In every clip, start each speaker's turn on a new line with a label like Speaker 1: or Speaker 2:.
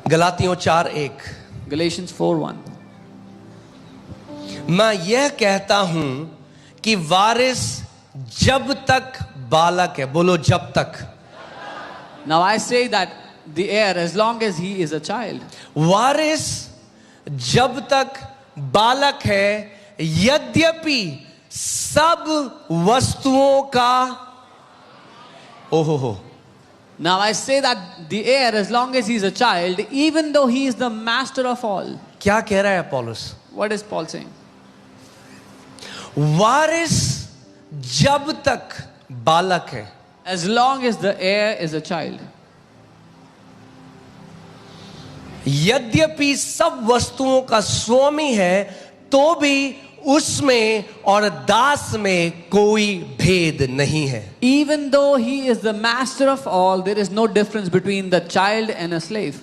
Speaker 1: गलातियों 4:1
Speaker 2: Galatians 4:1.
Speaker 1: मैं यह कहता हूं कि वारिस जब तक बालक है, बोलो जब तक,
Speaker 2: Now I say that the heir, as long as he is a child,
Speaker 1: वारिस जब तक बालक है, यद्यपि सब वस्तुओं का ओहो हो।
Speaker 2: now I say that the heir, as long as he is a child, even though he is the master of all.
Speaker 1: क्या कह रहा है पौलुस?
Speaker 2: What is Paul saying?
Speaker 1: वारिस जब तक बालक है,
Speaker 2: As long as the heir is a child,
Speaker 1: यद्यपि सब वस्तुओं का स्वामी है, तो भी उसमें और दास में कोई भेद नहीं है।
Speaker 2: even though he is the master of all, there is no difference between the child and a slave.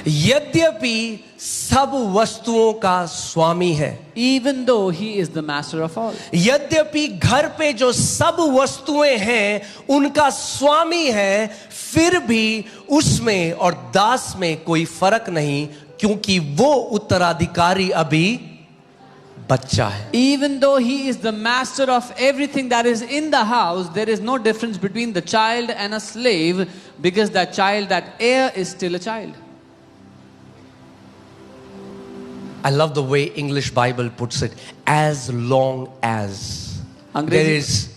Speaker 1: यद्यपि सब वस्तुओं का स्वामी है,
Speaker 2: Even though he is the master of all.
Speaker 1: यद्यपि घर पे जो सब वस्तुएं हैं उनका स्वामी है, फिर भी उसमें और दास में कोई फर्क नहीं, क्योंकि वो उत्तराधिकारी अभी बच्चा है।
Speaker 2: Even though he is the master of everything that is in the house, there is no difference between the child and a slave, because that child, that heir, is still a child.
Speaker 1: I love the way English Bible puts it, as long as there is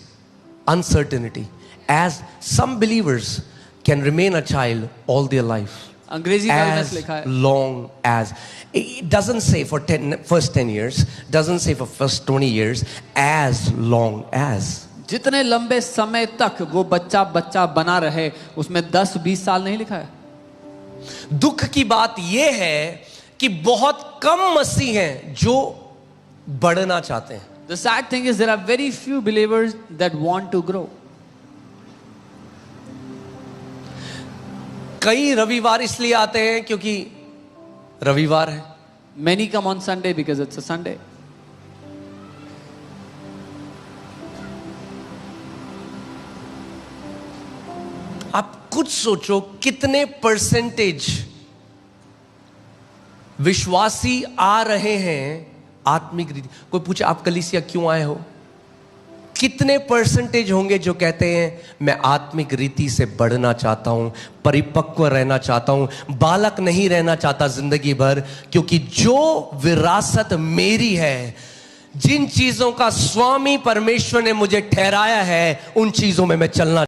Speaker 1: uncertainty, as some believers can remain a child all their life.
Speaker 2: अंग्रेजी Bible में
Speaker 1: As
Speaker 2: लिखा है,
Speaker 1: long as, it doesn't say for first 10 years, doesn't say for first 20 years, as long as.
Speaker 2: जितने लंबे समय तक वो बच्चा बच्चा बना रहे, उसमें 10-20 साल नहीं लिखा है।
Speaker 1: दुख की बात यह है कि बहुत कम मसीह हैं जो बढ़ना चाहते हैं।
Speaker 2: The sad thing is there are very few believers that want to grow.
Speaker 1: कई रविवार इसलिए आते हैं क्योंकि रविवार है,
Speaker 2: Many come on Sunday because it's a Sunday.
Speaker 1: आप कुछ सोचो कितने परसेंटेज विश्वासी आ रहे हैं आत्मिक रीति। कोई पूछे आप कलीसिया क्यों आए हो, कितने परसेंटेज होंगे जो कहते हैं मैं आत्मिक रीति से बढ़ना चाहता हूं, परिपक्व रहना चाहता हूं, बालक नहीं रहना चाहता जिंदगी भर, क्योंकि जो विरासत मेरी है, जिन चीजों का स्वामी परमेश्वर ने मुझे ठहराया है, उन चीजों में मैं चलना